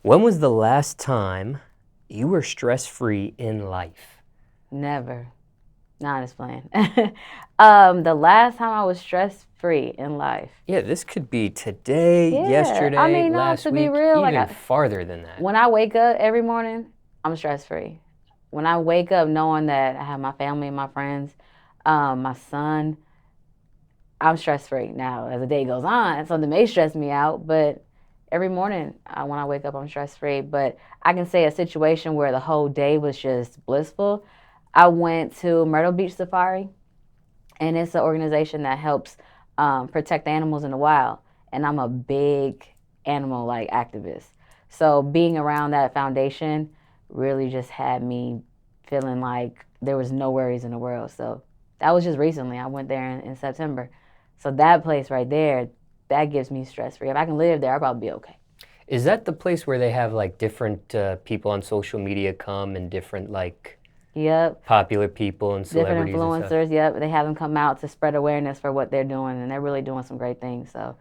When was the last time you were stress-free in life? Never. Not just playing. The last time I was stress-free in life. Yeah, this could be today, Yeah, I yesterday, mean, no, last to be week, real, even farther than that. when I wake up every morning, I'm stress-free. When I wake up knowing that I have my family and my friends, my son, I'm stress-free. Now, as the day goes on, something may stress me out, but every morning when I wake up, I'm stress-free. But I can say a situation where the whole day was just blissful. I went to Myrtle Beach Safari, and it's an organization that helps protect animals in the wild. And I'm a big animal like activist. So being around that foundation really just had me feeling like there was no worries in the world. So that was just recently. I went there in September. So that place right there, that gives me stress free. If I can live there, I'll probably be okay. Is that the place where they have like different people on social media come and different like Yep. popular people and Different celebrities and stuff? influencers, yep. They have them come out to spread awareness for what they're doing, and they're really doing some great things. So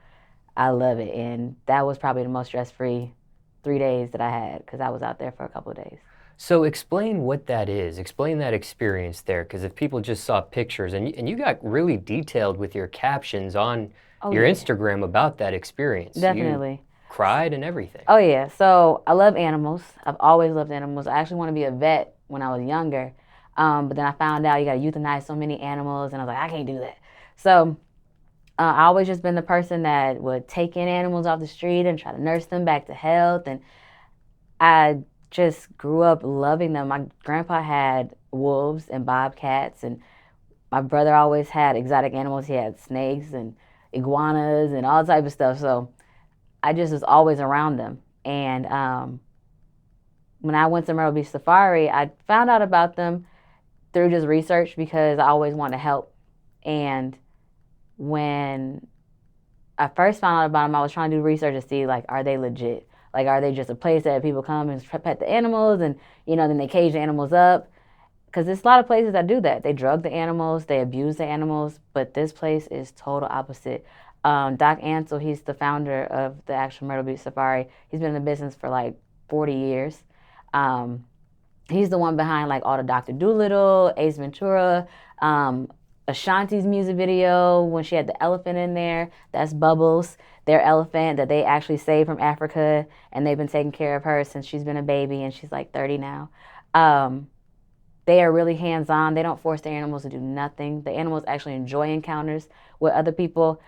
I love it. And that was probably the most stress-free 3 days that I had because I was out there for a couple of days. So explain what that is. Explain that experience there, because if people just saw pictures, and you got really detailed with your captions on your Instagram about that experience. Definitely. You cried and everything. Oh, yeah. So I love animals. I've always loved animals. I actually want to be a vet when I was younger. But then I found out you got to euthanize so many animals, and I was like, I can't do that. So I always just been the person that would take in animals off the street and try to nurse them back to health. And I just grew up loving them. My grandpa had wolves and bobcats, and my brother always had exotic animals. He had snakes and iguanas and all type of stuff. So I just was always around them. And when I went to Myrtle Beach Safari, I found out about them through just research because I always wanted to help. And when I first found out about them, I was trying to do research to see, like, are they legit? Like, are they just a place that people come and pet the animals and, then they cage the animals up? Because there's a lot of places that do that. They drug the animals, they abuse the animals, but this place is total opposite. Doc Ansel, he's the founder of the actual Myrtle Beach Safari. He's been in the business for like 40 years. He's the one behind like all the Dr. Dolittle, Ace Ventura, Ashanti's music video when she had the elephant in there. That's Bubbles, their elephant that they actually saved from Africa, and they've been taking care of her since she's been a baby, and she's like 30 now. They are really hands-on. They don't force the animals to do nothing. The animals actually enjoy encounters with other people.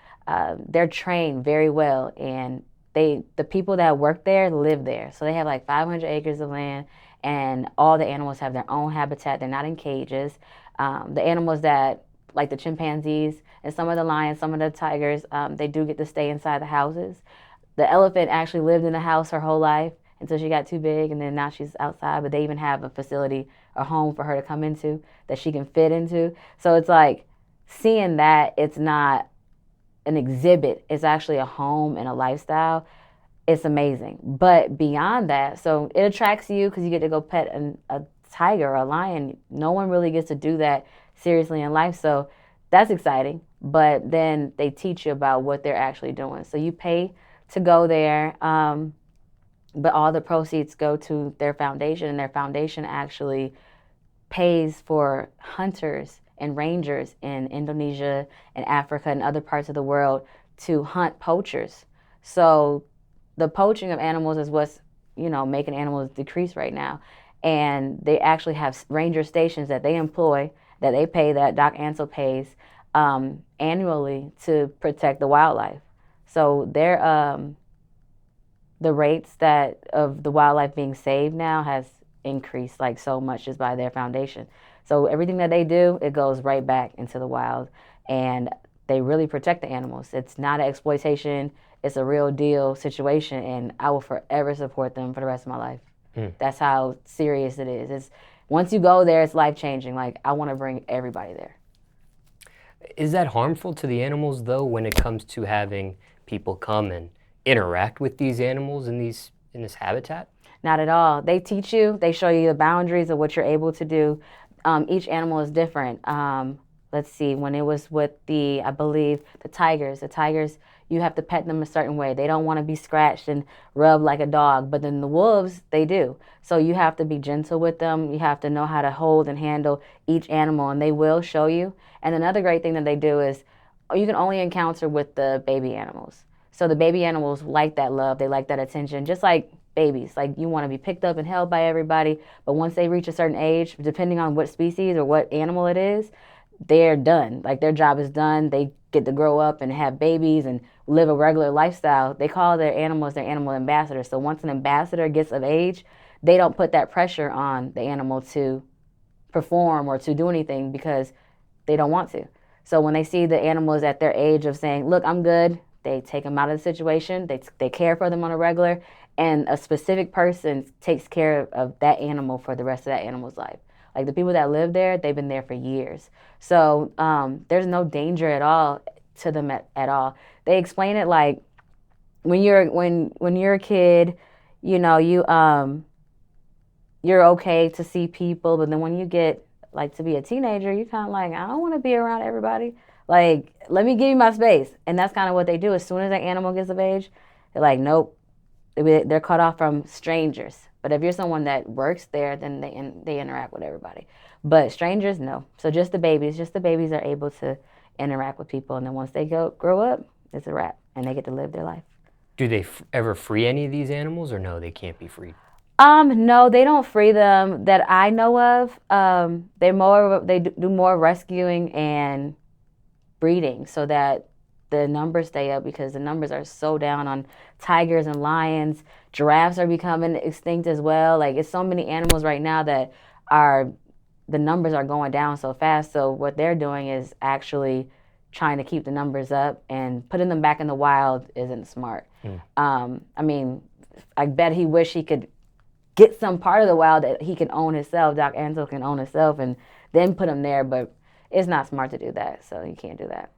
They're trained very well, and the people that work there live there. So they have like 500 acres of land, and all the animals have their own habitat. They're not in cages. The animals that, like the chimpanzees and some of the lions, some of the tigers, they do get to stay inside the houses. The elephant actually lived in the house her whole life until she got too big, and then now she's outside. But they even have a facility, a home for her to come into that she can fit into. So it's like seeing that it's not an exhibit, it's actually a home and a lifestyle. It's amazing. But beyond that, so it attracts you because you get to go pet a tiger or a lion. No one really gets to do that seriously in life. So that's exciting. But then they teach you about what they're actually doing. So you pay to go there, but all the proceeds go to their foundation, and their foundation actually pays for hunters and rangers in Indonesia and Africa and other parts of the world to hunt poachers. So the poaching of animals is what's, making animals decrease right now. And they actually have ranger stations that they employ, that they pay, that Doc Ansel pays annually to protect the wildlife. So the rates that of the wildlife being saved now has increased like so much just by their foundation. So everything that they do, it goes right back into the wild, and they really protect the animals. It's not an exploitation. It's a real deal situation, and I will forever support them for the rest of my life. That's how serious it is. It's once you go there, it's life-changing. Like, I want to bring everybody there. Is that harmful to the animals, though, when it comes to having people come and interact with these animals in this habitat? Not at all. They teach you. They show you the boundaries of what you're able to do. Each animal is different. Let's see. When it was with I believe the tigers, You have to pet them a certain way. They don't want to be scratched and rubbed like a dog, but then the wolves, they do. So you have to be gentle with them. You have to know how to hold and handle each animal, and they will show you. And another great thing that they do is you can only encounter with the baby animals. So the baby animals like that love. They like that attention, just like babies. Like you want to be picked up and held by everybody, but once they reach a certain age, depending on what species or what animal it is, they're done. Like their job is done. They get to grow up and have babies and live a regular lifestyle. They call their animals their animal ambassadors. So once an ambassador gets of age, they don't put that pressure on the animal to perform or to do anything because they don't want to. So when they see the animals at their age of saying, look, I'm good, they take them out of the situation. They care for them on a regular, and a specific person takes care of that animal for the rest of that animal's life. Like the people that live there, they've been there for years. So there's no danger at all to them at all. They explain it like when you're a kid, you know, you're okay to see people, but then when you get like to be a teenager, you kind of like, I don't want to be around everybody. Like, let me give you my space. And that's kind of what they do. As soon as an animal gets of age, they're like, nope, they're cut off from strangers. But if you're someone that works there, then they interact with everybody. But strangers, no. So just the babies are able to interact with people. And then once they grow up, it's a wrap. And they get to live their life. Do they ever free any of these animals, or no, they can't be freed? No, they don't free them that I know of. They do more rescuing and breeding so that the numbers stay up, because the numbers are so down on tigers and lions. Giraffes are becoming extinct as well. Like it's so many animals right now that the numbers are going down so fast. So what they're doing is actually trying to keep the numbers up, and putting them back in the wild isn't smart. I mean, I bet he wish he could get some part of the wild that he can own himself. Doc Antle can own himself and then put him there, but it's not smart to do that. So you can't do that.